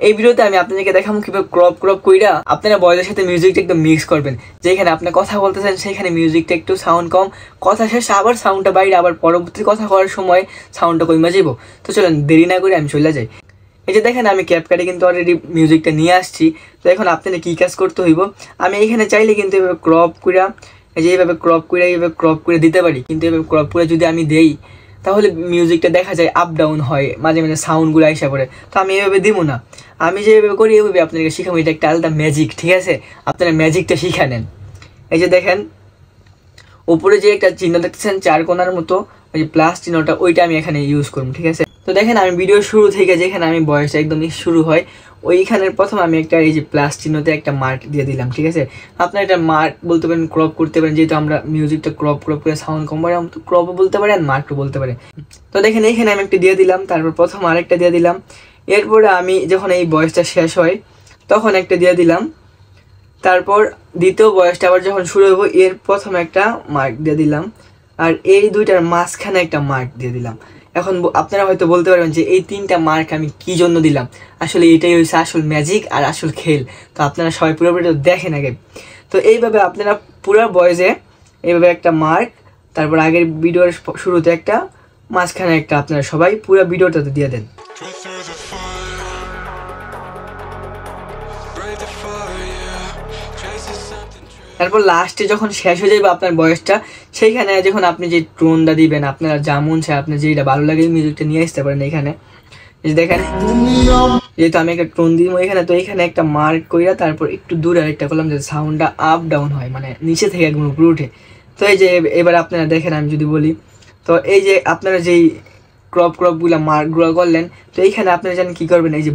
এই ভিডিওতে আমি আপনাদেরকে দেখাবো কিভাবে ক্রপ কইরা আপনারা ভয়েসের সাথে মিউজিকটা একটু মিক্স করবেন। যেখানে আপনি কথা বলতেছেন সেখানে মিউজিকটা একটু সাউন্ড কম, কথা শেষে আবার সাউন্ডটা বাইরে, আবার পরবর্তী কথা করার সময় সাউন্ডটা কমে যাব। তো চলেন দেরি না করে আমি চলে যাই। এই যে দেখেন আমি ক্যাপকাটে কিন্তু অলরেডি মিউজিকটা নিয়ে আসছি। তো এখন আপনাদের কী কাজ করতে হইব, আমি এখানে চাইলে কিন্তু এভাবে ক্রপ কইরা, এই যে এইভাবে ক্রপ করে দিতে পারি। কিন্তু এভাবে ক্রপ করে যদি আমি দেই তাহলে মিউজিকটা দেখা যায় আপ ডাউন হয়, মাঝে মাঝে সাউন্ডগুলো আইসা পড়ে। তো আমি এভাবে দিব না, আমি যেভাবে করি এভাবে আপনাদেরকে শিখাবো। এটা একটা আলাদা ম্যাজিক, ঠিক আছে? আপনারা ম্যাজিকটা শিখা নেন। এই যে দেখেন উপরে যে একটা চিহ্ন দেখতেছেন চার কোণার মতো, ওই যে প্লাস চিহ্নটা, ওইটা আমি এখানে ইউজ করবো, ঠিক আছে? তো দেখেন আমি ভিডিও শুরু থেকে যেখানে আমি বয়সটা একদমই শুরু হয় ওইখানের প্রথম আমি একটা এই যে প্লাস চিহ্নতে একটা মার্ক দিয়ে দিলাম, ঠিক আছে? আপনারা এটা মার্ক বলতে পারেন, ক্রপ করতে পারেন, যেহেতু আমরা মিউজিকটা ক্রপ করে সাউন্ড কম করে তো ক্রপও বলতে পারেন, মার্কও বলতে পারেন। তো দেখেন এইখানে আমি একটা দিয়ে দিলাম, তারপর প্রথম আরেকটা দিয়ে দিলাম, এরপরে আমি যখন এই বয়সটা শেষ হয় তখন একটা দিয়ে দিলাম, তারপর দ্বিতীয় বয়সটা আবার যখন শুরু হইব এর প্রথম একটা মার্ক দিয়ে দিলাম, আর এই দুইটার মাঝখানে একটা মার্ক দিয়ে দিলাম। এখন আপনারা হয়তো বলতে পারবেন যে এই তিনটা মার্ক আমি কি জন্য দিলাম, আসলে এটাই হচ্ছে আসল ম্যাজিক আর আসল খেল। তো আপনারা সবাই পুরোপুরি দেখেন আগে। তো এইভাবে আপনারা পুরো বয়েসে এইভাবে একটা মার্ক, তারপর আগের ভিডিওর শুরুতে একটা, মাঝখানে একটা, আপনারা সবাই পুরো ভিডিওটাতে দিয়ে দেন। তারপর লাস্টে যখন শেষ হয়ে যাবে আপনার বয়সটা, সেইখানে যখন আপনি যে টোনটা দিবেন, আপনারা যেমন চাই, আপনার যেটা ভালো লাগে মিউজিকটা নিয়ে আসতে পারেন। এখানে দেখেন যেহেতু আমি একটা টোন দিব এখানে, তো এখানে একটা মার্ক কইরা তারপর একটু দূরে আরেকটা করলাম যে সাউন্ডটা আপ ডাউন হয়, মানে নিচে থেকে একদম উপরে উঠে। তো এই যে এবার আপনারা দেখেন আমি যদি বলি, তো এই যে আপনারা যেই ক্রপগুলো মার্কগুলো করলেন, তো এইখানে আপনারা জানেন কী করবেন, এই যে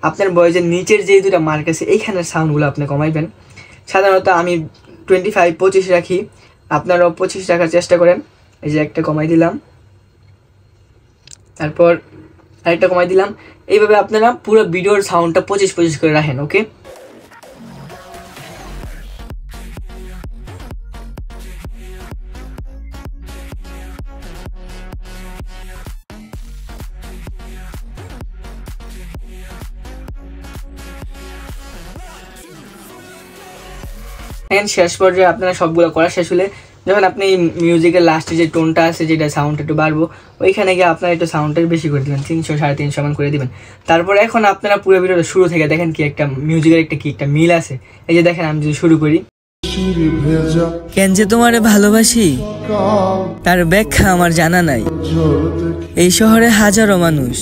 আপনার বয়েজের নিচের যে দুটা মার্ক আছে এইখানের সাউন্ডগুলো আপনি কমাইবেন। সাধারণত আমি 25 রাখি, আপনারাও 25 রাখার চেষ্টা করেন। এই যে একটা কমাই দিলাম, তারপর আরেকটা কমাই দিলাম। এইভাবে আপনারা পুরো ভিডিওর সাউন্ডটা 25 করে রাখেন, ওকে? শেষ পর্যায়ে আপনারা সবগুলো করা শেষ হলে যখন আপনি মিউজিকের লাস্টে যে টোনটা আছে, যেটা সাউন্ড একটু বাড়বো, ওইখানে গিয়ে আপনারা একটু সাউন্ডটা বেশি করে দেবেন, 300 350 মান করে দেবেন। তারপর এখন আপনারা পুরো ভিডিওটা শুরু থেকে দেখেন কি একটা মিউজিকের একটা মিল আছে। এই যে দেখেন আমি যদি শুরু করি, কেন যে তোমারে ভালোবাসি তার ব্যাখ্যা আমার জানা নাই, এই শহরে হাজারো মানুষ,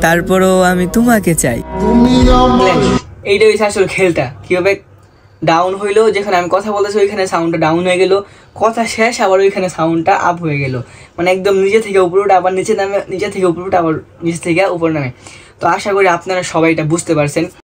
তারপরও আমি তোমাকে চাই। এইটা হচ্ছে আসল খেলটা। কিভাবে ডাউন হইলো, যেখানে আমি কথা বলতেছি ওইখানে সাউন্ডটা ডাউন হয়ে গেল, কথা শেষ আবার ওইখানে সাউন্ডটা আপ হয়ে গেল, মানে একদম নিচে থেকে উপরে উঠে আবার নিচে নামে, নিচে থেকে উপরে উঠে আবার নিচে থেকে উপরে নামে। তো আশা করি আপনারা সবাই এটা বুঝতে পারছেন।